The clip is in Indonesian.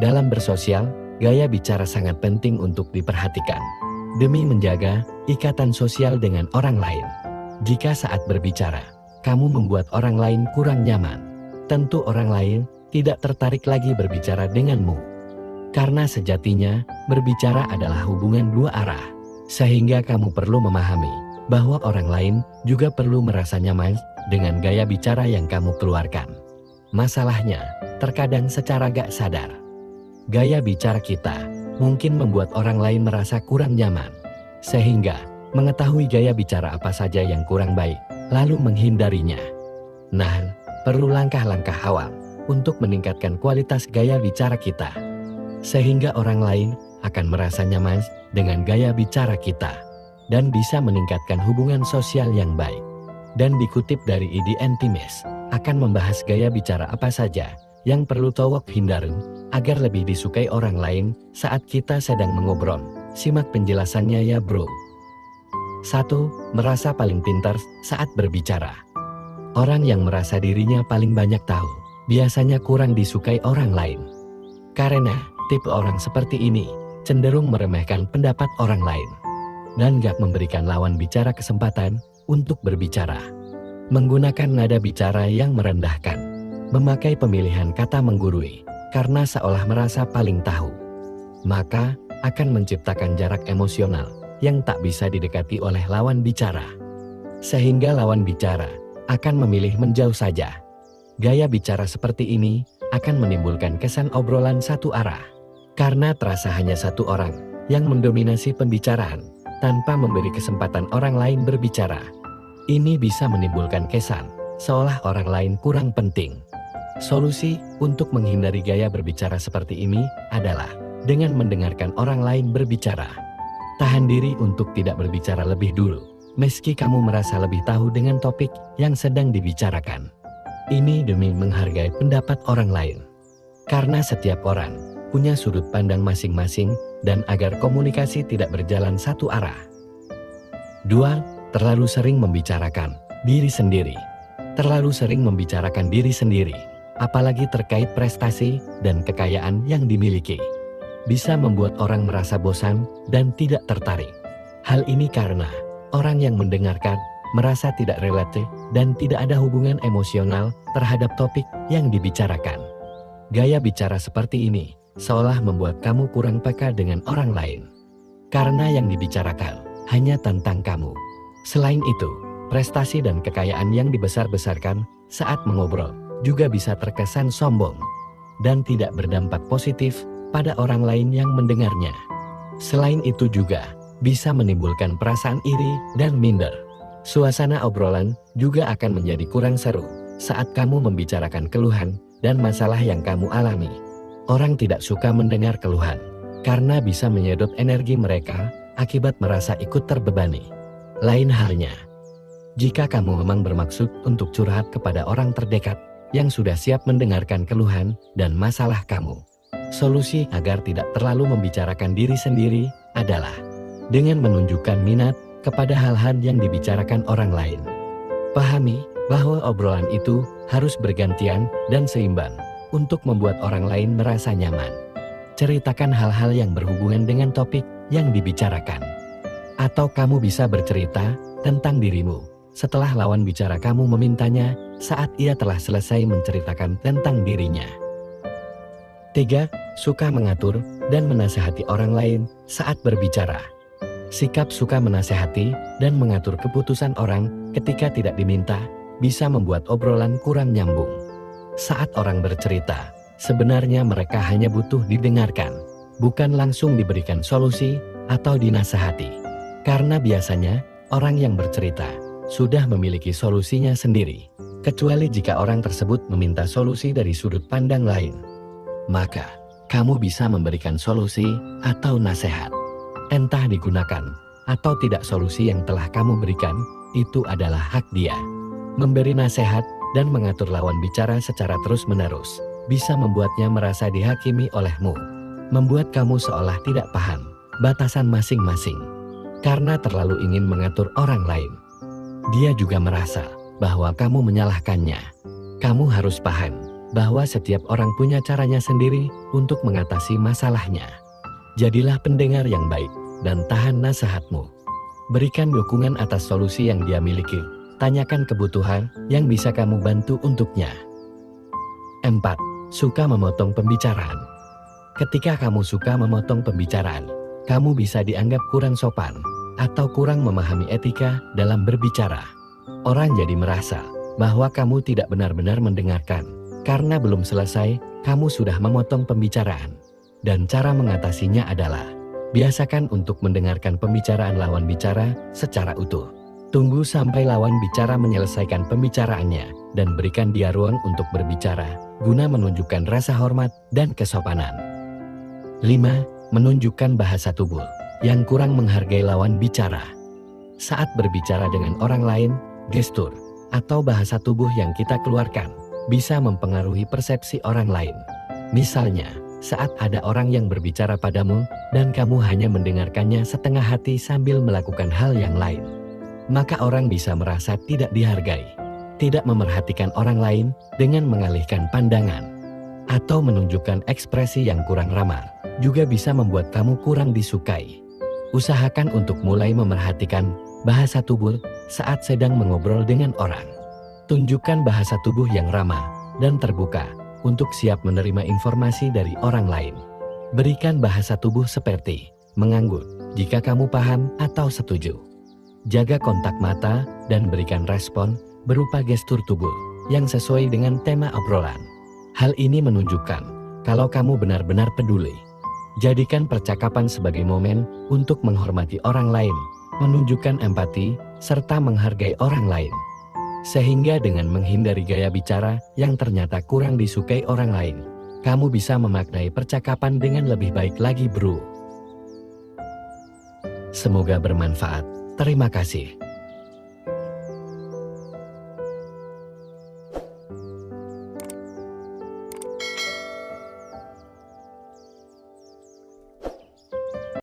Dalam bersosial, gaya bicara sangat penting untuk diperhatikan demi menjaga ikatan sosial dengan orang lain. Jika saat berbicara, kamu membuat orang lain kurang nyaman, tentu orang lain tidak tertarik lagi berbicara denganmu. Karena sejatinya, berbicara adalah hubungan dua arah, sehingga kamu perlu memahami bahwa orang lain juga perlu merasa nyaman dengan gaya bicara yang kamu keluarkan. Masalahnya, terkadang secara gak sadar, gaya bicara kita mungkin membuat orang lain merasa kurang nyaman, sehingga mengetahui gaya bicara apa saja yang kurang baik, lalu menghindarinya. Nah, perlu langkah-langkah awal untuk meningkatkan kualitas gaya bicara kita, sehingga orang lain akan merasa nyaman dengan gaya bicara kita, dan bisa meningkatkan hubungan sosial yang baik. Dan dikutip dari ID Entimes, akan membahas gaya bicara apa saja yang perlu tawak hindarin agar lebih disukai orang lain saat kita sedang mengobrol. Simak penjelasannya ya bro. 1. Merasa paling pintar saat berbicara. Orang yang merasa dirinya paling banyak tahu, biasanya kurang disukai orang lain. Karena tipe orang seperti ini cenderung meremehkan pendapat orang lain, dan gak memberikan lawan bicara kesempatan untuk berbicara. Menggunakan nada bicara yang merendahkan, memakai pemilihan kata menggurui, karena seolah merasa paling tahu, maka akan menciptakan jarak emosional yang tak bisa didekati oleh lawan bicara, sehingga lawan bicara akan memilih menjauh saja. Gaya bicara seperti ini akan menimbulkan kesan obrolan satu arah, karena terasa hanya satu orang yang mendominasi pembicaraan tanpa memberi kesempatan orang lain berbicara. Ini bisa menimbulkan kesan seolah orang lain kurang penting. Solusi untuk menghindari gaya berbicara seperti ini adalah dengan mendengarkan orang lain berbicara. Tahan diri untuk tidak berbicara lebih dulu, meski kamu merasa lebih tahu dengan topik yang sedang dibicarakan. Ini demi menghargai pendapat orang lain. Karena setiap orang punya sudut pandang masing-masing dan agar komunikasi tidak berjalan satu arah. 2. Terlalu sering membicarakan diri sendiri. Terlalu sering membicarakan diri sendiri, apalagi terkait prestasi dan kekayaan yang dimiliki, bisa membuat orang merasa bosan dan tidak tertarik. Hal ini karena orang yang mendengarkan merasa tidak relate dan tidak ada hubungan emosional terhadap topik yang dibicarakan. Gaya bicara seperti ini seolah membuat kamu kurang peka dengan orang lain, karena yang dibicarakan hanya tentang kamu. Selain itu, prestasi dan kekayaan yang dibesar-besarkan saat mengobrol juga bisa terkesan sombong dan tidak berdampak positif pada orang lain yang mendengarnya. Selain itu juga bisa menimbulkan perasaan iri dan minder. Suasana obrolan juga akan menjadi kurang seru saat kamu membicarakan keluhan dan masalah yang kamu alami. Orang tidak suka mendengar keluhan karena bisa menyedot energi mereka akibat merasa ikut terbebani. Lain halnya, jika kamu memang bermaksud untuk curhat kepada orang terdekat yang sudah siap mendengarkan keluhan dan masalah kamu. Solusi agar tidak terlalu membicarakan diri sendiri adalah dengan menunjukkan minat kepada hal-hal yang dibicarakan orang lain. Pahami bahwa obrolan itu harus bergantian dan seimbang untuk membuat orang lain merasa nyaman. Ceritakan hal-hal yang berhubungan dengan topik yang dibicarakan. Atau kamu bisa bercerita tentang dirimu setelah lawan bicara kamu memintanya saat ia telah selesai menceritakan tentang dirinya. 3. Suka mengatur dan menasehati orang lain saat berbicara. Sikap suka menasehati dan mengatur keputusan orang ketika tidak diminta bisa membuat obrolan kurang nyambung. Saat orang bercerita, sebenarnya mereka hanya butuh didengarkan, bukan langsung diberikan solusi atau dinasehati. Karena biasanya orang yang bercerita sudah memiliki solusinya sendiri, kecuali jika orang tersebut meminta solusi dari sudut pandang lain. Maka, kamu bisa memberikan solusi atau nasihat. Entah digunakan atau tidak solusi yang telah kamu berikan, itu adalah hak dia. Memberi nasihat dan mengatur lawan bicara secara terus-menerus bisa membuatnya merasa dihakimi olehmu, membuat kamu seolah tidak paham batasan masing-masing. Karena terlalu ingin mengatur orang lain, dia juga merasa bahwa kamu menyalahkannya. Kamu harus paham bahwa setiap orang punya caranya sendiri untuk mengatasi masalahnya. Jadilah pendengar yang baik dan tahan nasihatmu. Berikan dukungan atas solusi yang dia miliki. Tanyakan kebutuhan yang bisa kamu bantu untuknya. 4. Suka memotong pembicaraan. Ketika kamu suka memotong pembicaraan, kamu bisa dianggap kurang sopan atau kurang memahami etika dalam berbicara. Orang jadi merasa bahwa kamu tidak benar-benar mendengarkan. Karena belum selesai, kamu sudah memotong pembicaraan. Dan cara mengatasinya adalah, biasakan untuk mendengarkan pembicaraan lawan bicara secara utuh. Tunggu sampai lawan bicara menyelesaikan pembicaraannya, dan berikan dia ruang untuk berbicara, guna menunjukkan rasa hormat dan kesopanan. 5. Menunjukkan bahasa tubuh yang kurang menghargai lawan bicara. Saat berbicara dengan orang lain, gestur atau bahasa tubuh yang kita keluarkan bisa mempengaruhi persepsi orang lain. Misalnya, saat ada orang yang berbicara padamu dan kamu hanya mendengarkannya setengah hati sambil melakukan hal yang lain, maka orang bisa merasa tidak dihargai, tidak memerhatikan orang lain dengan mengalihkan pandangan, atau menunjukkan ekspresi yang kurang ramah, juga bisa membuat kamu kurang disukai. Usahakan untuk mulai memerhatikan bahasa tubuh saat sedang mengobrol dengan orang. Tunjukkan bahasa tubuh yang ramah dan terbuka untuk siap menerima informasi dari orang lain. Berikan bahasa tubuh seperti mengangguk jika kamu paham atau setuju. Jaga kontak mata dan berikan respon berupa gestur tubuh yang sesuai dengan tema obrolan. Hal ini menunjukkan kalau kamu benar-benar peduli. Jadikan percakapan sebagai momen untuk menghormati orang lain, menunjukkan empati, serta menghargai orang lain. Sehingga dengan menghindari gaya bicara yang ternyata kurang disukai orang lain, kamu bisa memaknai percakapan dengan lebih baik lagi, bro. Semoga bermanfaat. Terima kasih.